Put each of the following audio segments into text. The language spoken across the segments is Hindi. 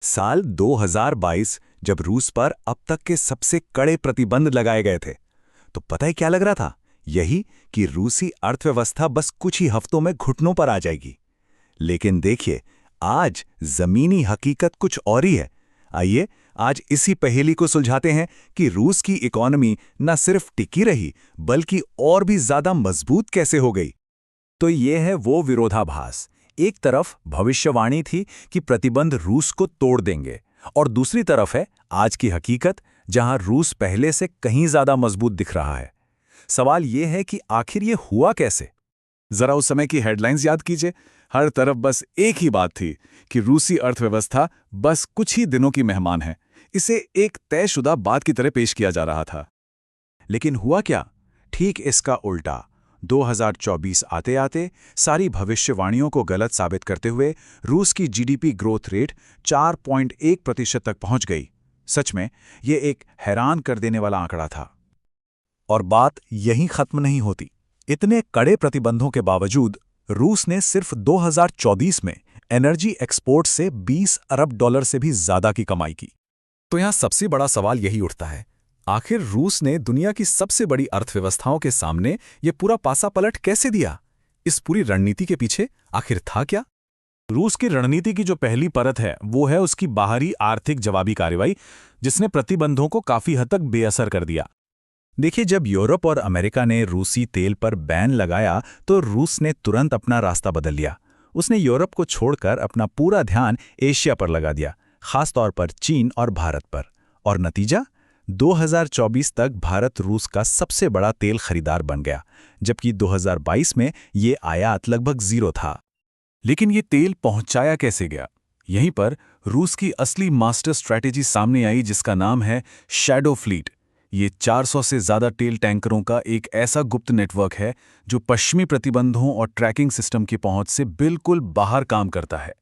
साल 2022 जब रूस पर अब तक के सबसे कड़े प्रतिबंध लगाए गए थे, तो पता है क्या लग रहा था? यही कि रूसी अर्थव्यवस्था बस कुछ ही हफ्तों में घुटनों पर आ जाएगी। लेकिन देखिए, आज जमीनी हकीकत कुछ और ही है। आइए आज इसी पहेली को सुलझाते हैं कि रूस की इकोनॉमी न सिर्फ टिकी रही, बल्कि और भी ज्यादा मजबूत कैसे हो गई। तो ये है वो विरोधाभास। एक तरफ भविष्यवाणी थी कि प्रतिबंध रूस को तोड़ देंगे, और दूसरी तरफ है आज की हकीकत, जहां रूस पहले से कहीं ज्यादा मजबूत दिख रहा है। सवाल ये है कि आखिर ये हुआ कैसे? जरा उस समय की हेडलाइंस याद कीजिए। हर तरफ बस एक ही बात थी कि रूसी अर्थव्यवस्था बस कुछ ही दिनों की मेहमान है। इसे एक तयशुदा बात की तरह पेश किया जा रहा था। लेकिन हुआ क्या? ठीक इसका उल्टा। 2024 आते आते सारी भविष्यवाणियों को गलत साबित करते हुए रूस की जीडीपी ग्रोथ रेट 4.1% तक पहुंच गई। सच में ये एक हैरान कर देने वाला आंकड़ा था। और बात यहीं खत्म नहीं होती। इतने कड़े प्रतिबंधों के बावजूद रूस ने सिर्फ 2024 में एनर्जी एक्सपोर्ट से 20 अरब डॉलर से भी ज्यादा की कमाई की। तो यहाँ सबसे बड़ा सवाल यही उठता है, आखिर रूस ने दुनिया की सबसे बड़ी अर्थव्यवस्थाओं के सामने ये पूरा पासा पलट कैसे दिया? इस पूरी रणनीति के पीछे आखिर था क्या? रूस की रणनीति की जो पहली परत है वो है उसकी बाहरी आर्थिक जवाबी कार्रवाई, जिसने प्रतिबंधों को काफी हद तक बेअसर कर दिया। देखिए, जब यूरोप और अमेरिका ने रूसी तेल पर बैन लगाया तो रूस ने तुरंत अपना रास्ता बदल लिया। उसने यूरोप को छोड़कर अपना पूरा ध्यान एशिया पर लगा दिया, खासतौर पर चीन और भारत पर। और नतीजा, 2024 तक भारत रूस का सबसे बड़ा तेल खरीदार बन गया, जबकि 2022 में ये आयात लगभग 0 था। लेकिन ये तेल पहुंचाया कैसे गया? यहीं पर रूस की असली मास्टर स्ट्रैटेजी सामने आई, जिसका नाम है शैडो फ्लीट। ये 400 से ज्यादा तेल टैंकरों का एक ऐसा गुप्त नेटवर्क है जो पश्चिमी प्रतिबंधों और ट्रैकिंग सिस्टम की पहुंच से बिल्कुल बाहर काम करता है।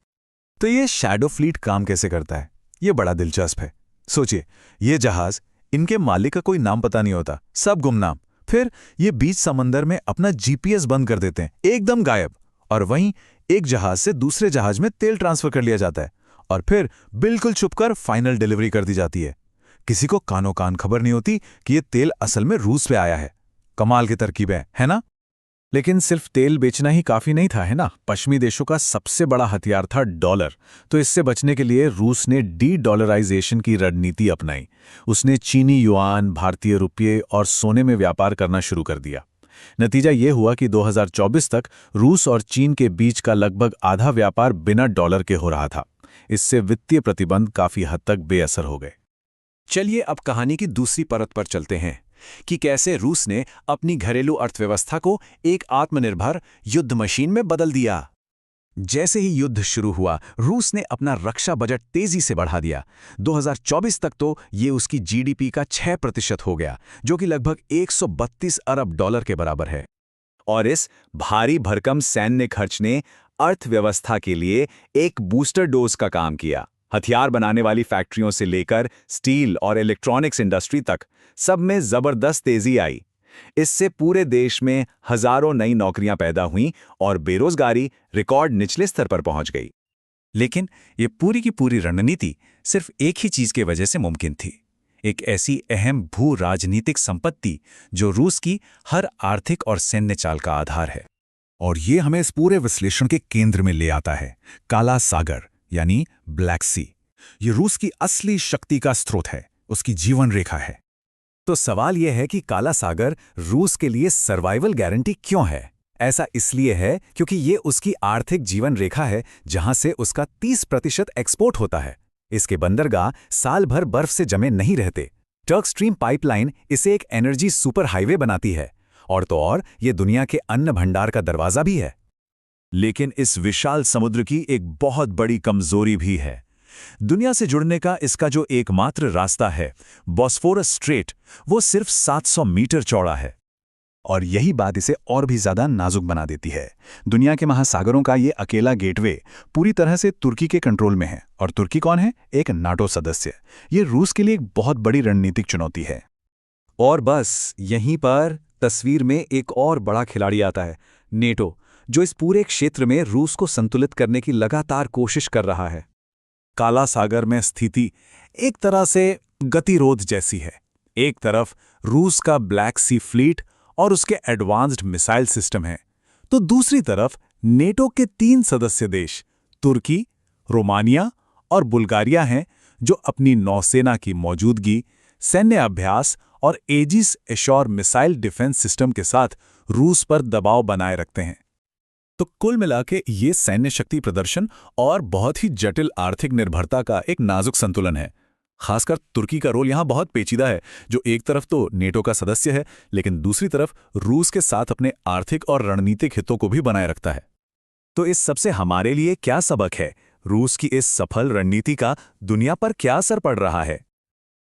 तो ये शैडो फ्लीट काम कैसे करता है? ये बड़ा दिलचस्प है। सोचिए, ये जहाज, इनके मालिक का कोई नाम पता नहीं होता, सब गुमनाम। फिर ये बीच समंदर में अपना जीपीएस बंद कर देते हैं, एकदम गायब। और वहीं एक जहाज से दूसरे जहाज में तेल ट्रांसफर कर लिया जाता है, और फिर बिल्कुल छुपकर फाइनल डिलीवरी कर दी जाती है। किसी को कानो कान खबर नहीं होती कि ये तेल असल में रूस पे आया है। कमाल की तरकीबें, है ना? लेकिन सिर्फ तेल बेचना ही काफी नहीं था, है ना? पश्चिमी देशों का सबसे बड़ा हथियार था डॉलर। तो इससे बचने के लिए रूस ने डी डॉलराइजेशन की रणनीति अपनाई। उसने चीनी युआन, भारतीय रुपये और सोने में व्यापार करना शुरू कर दिया। नतीजा ये हुआ कि 2024 तक रूस और चीन के बीच का लगभग आधा व्यापार बिना डॉलर के हो रहा था। इससे वित्तीय प्रतिबंध काफी हद तक बेअसर हो गए। चलिए अब कहानी की दूसरी परत पर चलते हैं कि कैसे रूस ने अपनी घरेलू अर्थव्यवस्था को एक आत्मनिर्भर युद्ध मशीन में बदल दिया। जैसे ही युद्ध शुरू हुआ, रूस ने अपना रक्षा बजट तेजी से बढ़ा दिया। 2024 तक तो ये उसकी जीडीपी का 6% हो गया, जो कि लगभग 132 अरब डॉलर के बराबर है। और इस भारी भरकम सैन्य खर्च ने अर्थव्यवस्था के लिए एक बूस्टर डोज का काम किया। हथियार बनाने वाली फैक्ट्रियों से लेकर स्टील और इलेक्ट्रॉनिक्स इंडस्ट्री तक, सब में जबरदस्त तेजी आई। इससे पूरे देश में हजारों नई नौकरियां पैदा हुईं और बेरोजगारी रिकॉर्ड निचले स्तर पर पहुंच गई। लेकिन ये पूरी की पूरी रणनीति सिर्फ एक ही चीज की वजह से मुमकिन थी, एक ऐसी अहम भू राजनीतिक संपत्ति जो रूस की हर आर्थिक और सैन्य चाल का आधार है। और ये हमें इस पूरे विश्लेषण के केंद्र में ले आता है, काला सागर यानी ब्लैक सी। ये रूस की असली शक्ति का स्रोत है, उसकी जीवन रेखा है। तो सवाल यह है कि काला सागर रूस के लिए सर्वाइवल गारंटी क्यों है? ऐसा इसलिए है क्योंकि ये उसकी आर्थिक जीवन रेखा है, जहां से उसका 30% एक्सपोर्ट होता है। इसके बंदरगाह साल भर बर्फ से जमे नहीं रहते। टर्क स्ट्रीम पाइपलाइन इसे एक एनर्जी सुपर हाईवे बनाती है, और तो और ये दुनिया के अन्न भंडार का दरवाजा भी है। लेकिन इस विशाल समुद्र की एक बहुत बड़ी कमजोरी भी है। दुनिया से जुड़ने का इसका जो एकमात्र रास्ता है, बॉस्फोरस स्ट्रेट, वो सिर्फ 700 मीटर चौड़ा है। और यही बात इसे और भी ज्यादा नाजुक बना देती है। दुनिया के महासागरों का ये अकेला गेटवे पूरी तरह से तुर्की के कंट्रोल में है। और तुर्की कौन है? एक नाटो सदस्य। ये रूस के लिए एक बहुत बड़ी रणनीतिक चुनौती है। और बस यहीं पर तस्वीर में एक और बड़ा खिलाड़ी आता है, नेटो, जो इस पूरे क्षेत्र में रूस को संतुलित करने की लगातार कोशिश कर रहा है। काला सागर में स्थिति एक तरह से गतिरोध जैसी है। एक तरफ रूस का ब्लैक सी फ्लीट और उसके एडवांस्ड मिसाइल सिस्टम है, तो दूसरी तरफ नेटो के 3 सदस्य देश तुर्की, रोमानिया और बुल्गारिया हैं, जो अपनी नौसेना की मौजूदगी, सैन्य अभ्यास और एजिस एशोर मिसाइल डिफेंस सिस्टम के साथ रूस पर दबाव बनाए रखते हैं। तो कुल मिलाके ये सैन्य शक्ति प्रदर्शन और बहुत ही जटिल आर्थिक निर्भरता का एक नाजुक संतुलन है। खासकर तुर्की का रोल यहां बहुत पेचीदा है, जो एक तरफ तो नेटो का सदस्य है, लेकिन दूसरी तरफ रूस के साथ अपने आर्थिक और रणनीतिक हितों को भी बनाए रखता है। तो इस सबसे हमारे लिए क्या सबक है? रूस की इस सफल रणनीति का दुनिया पर क्या असर पड़ रहा है?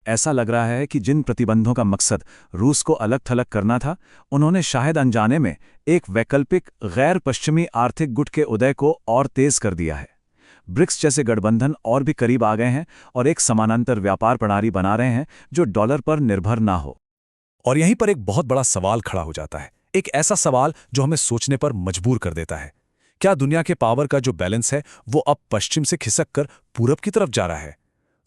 ऐसा लग रहा है कि जिन प्रतिबंधों का मकसद रूस को अलग थलग करना था, उन्होंने शायद अनजाने में एक वैकल्पिक गैर पश्चिमी आर्थिक गुट के उदय को और तेज कर दिया है। ब्रिक्स जैसे गठबंधन और भी करीब आ गए हैं और एक समानांतर व्यापार प्रणाली बना रहे हैं जो डॉलर पर निर्भर ना हो। और यहीं पर एक बहुत बड़ा सवाल खड़ा हो जाता है, एक ऐसा सवाल जो हमें सोचने पर मजबूर कर देता है। क्या दुनिया के पावर का जो बैलेंस है वो अब पश्चिम से खिसक कर पूरब की तरफ जा रहा है?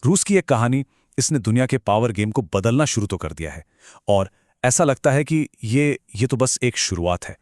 रूस की एक कहानी, इसने दुनिया के पावर गेम को बदलना शुरू तो कर दिया है, और ऐसा लगता है कि ये तो बस एक शुरुआत है।